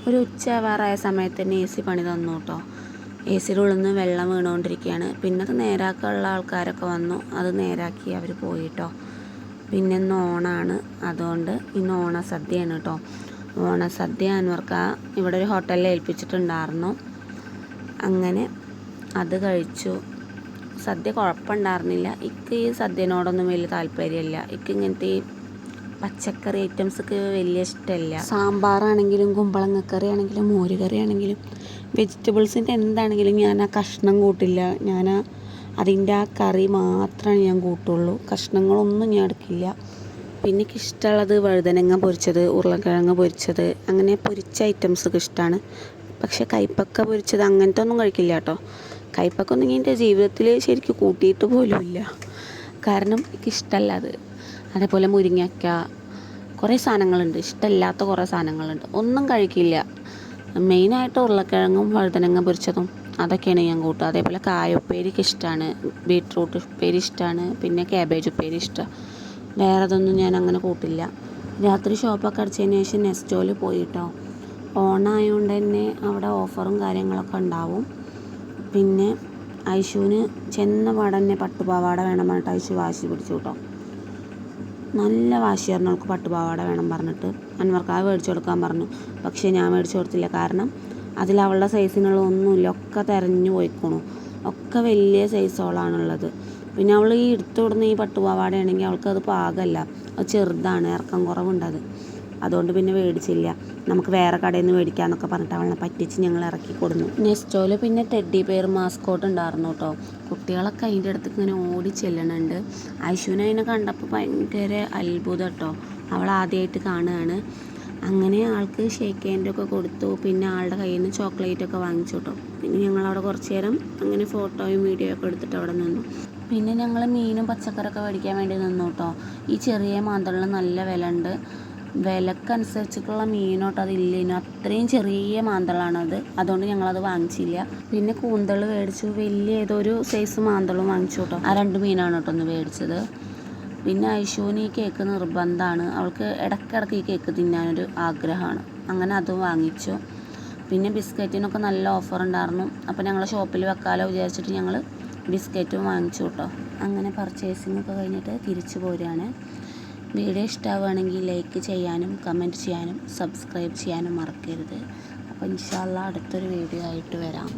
ഒരു ഉച്ചയാവാറായ സമയത്ത് തന്നെ AC പണി തന്നു കേട്ടോ. AC ഉള്ളിൽ നിന്ന് വെള്ളം വീണുകൊണ്ടിരിക്കുകയാണ്. പിന്നെ അത് നേരാക്കാനുള്ള ആൾക്കാരൊക്കെ വന്നു, അത് നേരാക്കി അവർ പോയി കേട്ടോ. പിന്നെ ഇന്ന് ഓണാണ്, അതുകൊണ്ട് ഇന്ന് ഓണസദ്യയാണ് കേട്ടോ. ഓണസദ്യ അൻവർക്ക ഇവിടെ ഒരു ഹോട്ടലിൽ ഏൽപ്പിച്ചിട്ടുണ്ടായിരുന്നു. അങ്ങനെ അത് കഴിച്ചു. സദ്യ കുഴപ്പമുണ്ടായിരുന്നില്ല. ഈ സദ്യനോടൊന്നും വലിയ താല്പര്യമില്ല. ഇങ്ങനത്തെ ഈ പച്ചക്കറി ഐറ്റംസൊക്കെ വലിയ ഇഷ്ടമല്ല. സാമ്പാറാണെങ്കിലും കുമ്പളങ്ങക്കറി ആണെങ്കിലും മോരുകറി ആണെങ്കിലും വെജിറ്റബിൾസിൻ്റെ എന്താണെങ്കിലും ഞാൻ ആ കഷ്ണം കൂട്ടില്ല. അതിൻ്റെ ആ കറി മാത്രമേ ഞാൻ കൂട്ടുള്ളൂ. കഷ്ണങ്ങളൊന്നും ഞാൻ എടുക്കില്ല. പിന്നെ എനിക്ക് ഇഷ്ടമുള്ളത് വഴുതനങ്ങ പൊരിച്ചത്, ഉരുളക്കിഴങ്ങ് പൊരിച്ചത്, അങ്ങനെ പൊരിച്ച ഐറ്റംസൊക്കെ ഇഷ്ടമാണ്. പക്ഷേ കൈപ്പക്ക പൊരിച്ചത് അങ്ങനത്തെ ഒന്നും കഴിക്കില്ല കേട്ടോ. കൈപ്പക്ക ഒന്നും എൻ്റെ ജീവിതത്തിൽ ശരിക്കും കൂട്ടിയിട്ട് പോലുമില്ല. കാരണം എനിക്കിഷ്ടമല്ല അത്. അതേപോലെ മുരിങ്ങയ്ക്ക, കുറേ സാധനങ്ങളുണ്ട്, ഇഷ്ടമില്ലാത്ത കുറേ സാധനങ്ങളുണ്ട്, ഒന്നും കഴിക്കില്ല. മെയിനായിട്ട് ഉരുളക്കിഴങ്ങും വഴുതനങ്ങ പൊരിച്ചതും അതൊക്കെയാണ് ഞാൻ കൂട്ടുക. അതേപോലെ കായുപ്പേരിക്ക് ഇഷ്ടമാണ്, ബീട്രൂട്ട് ഉപ്പേരി ഇഷ്ടമാണ്, പിന്നെ ക്യാബേജ് ഉപ്പേരി ഇഷ്ടമാണ്. വേറെ അതൊന്നും ഞാൻ അങ്ങനെ കൂട്ടില്ല. രാത്രി ഷോപ്പൊക്കെ അടച്ചതിന് ശേഷം നെസ്റ്റോയിൽ പോയിട്ടോ. ഓണായതുകൊണ്ട് തന്നെ അവിടെ ഓഫറും കാര്യങ്ങളൊക്കെ ഉണ്ടാവും. പിന്നെ ഐഷുവിന് ചെന്ന പാടെ തന്നെ പട്ടുപാവാട വേണം പറഞ്ഞിട്ട് ഐഷു വാശി പിടിച്ചു കേട്ടോ. നല്ല വാശിയായിരുന്നു അവൾക്ക് പട്ടുപാവാട വേണം പറഞ്ഞിട്ട്. അൻവർക്കാവ് മേടിച്ചു കൊടുക്കാൻ പറഞ്ഞു. പക്ഷേ ഞാൻ മേടിച്ചു കൊടുത്തില്ല. കാരണം അതിൽ അവളുടെ സൈസിനുള്ള ഒന്നുമില്ല, ഒക്കെ തിരഞ്ഞു പോയിക്കണു. ഒക്കെ വലിയ സൈസോളാണുള്ളത്. പിന്നെ അവൾ ഈ എടുത്തു വിടുന്ന ഈ പട്ടുപാവാടയാണെങ്കിൽ അവൾക്കത് പാകമല്ല, അത് ചെറുതാണ്, ഇറക്കം കുറവുണ്ടത്. അതുകൊണ്ട് പിന്നെ മേടിച്ചില്ല. നമുക്ക് വേറെ കടയിൽ നിന്ന് മേടിക്കാമെന്നൊക്കെ പറഞ്ഞിട്ട് അവളെ പറ്റിച്ച് ഞങ്ങൾ ഇറക്കി കൊടുന്നു. നെസ്റ്റോയിൽ പിന്നെ ടെഡ്ഡി ബെയർ മാസ്കോട്ട് ഉണ്ടായിരുന്നു കേട്ടോ. കുട്ടികളൊക്കെ അതിൻ്റെ അടുത്ത് ഇങ്ങനെ ഓടി ചെല്ലണുണ്ട്. ഐഷുവിനെ അതിനെ കണ്ടപ്പോൾ ഭയങ്കര അത്ഭുതം കേട്ടോ. അവൾ ആദ്യമായിട്ട് കാണുകയാണ്. അങ്ങനെ ആൾക്ക് ഷേക്ക് ഹാൻഡൊക്കെ കൊടുത്തു. പിന്നെ ആളുടെ കയ്യിൽ നിന്ന് ചോക്ലേറ്റൊക്കെ വാങ്ങിച്ചു കേട്ടോ. പിന്നെ ഞങ്ങളവിടെ കുറച്ച് നേരം അങ്ങനെ ഫോട്ടോയും വീഡിയോ ഒക്കെ എടുത്തിട്ട് അവിടെ നിന്നു. പിന്നെ ഞങ്ങൾ മീനും പച്ചക്കറിയൊക്കെ മേടിക്കാൻ വേണ്ടി നിന്നു കേട്ടോ. ഈ ചെറിയ മാന്തളിന് നല്ല വില ഉണ്ട്. വിലക്കനുസരിച്ചിട്ടുള്ള മീനോട്ട് അതില്ലേനു, അത്രയും ചെറിയ മാന്തളാണത്. അതുകൊണ്ട് ഞങ്ങളത് വാങ്ങിച്ചില്ല. പിന്നെ കൂന്തൾ മേടിച്ചു, വലിയ ഏതൊരു സൈസ് മാന്തളും വാങ്ങിച്ചു കേട്ടോ. ആ 2 മീനാണ് കേട്ടോ ഒന്ന് മേടിച്ചത്. പിന്നെ ഐഷുവിന് ഈ കേക്ക് നിർബന്ധമാണ്. അവൾക്ക് ഇടയ്ക്കിടയ്ക്ക് ഈ കേക്ക് തിന്നാനൊരു ആഗ്രഹമാണ്. അങ്ങനെ അതും വാങ്ങിച്ചു. പിന്നെ ബിസ്ക്കറ്റിനൊക്കെ നല്ല ഓഫർ ഉണ്ടായിരുന്നു. അപ്പോൾ ഞങ്ങൾ ഷോപ്പിൽ വെക്കാലോ വിചാരിച്ചിട്ട് ഞങ്ങൾ ബിസ്ക്കറ്റും വാങ്ങിച്ചു കേട്ടോ. അങ്ങനെ പർച്ചേസിംഗ് ഒക്കെ കഴിഞ്ഞിട്ട് തിരിച്ചു പോരുകയാണ്. വീഡിയോ ഇഷ്ടമാവുകയാണെങ്കിൽ ലൈക്ക് ചെയ്യാനും കമൻറ്റ് ചെയ്യാനും സബ്സ്ക്രൈബ് ചെയ്യാനും മറക്കരുത്. അപ്പോൾ ഇൻഷാ അല്ലാഹ് അടുത്തൊരു വീഡിയോ ആയിട്ട് വരാം.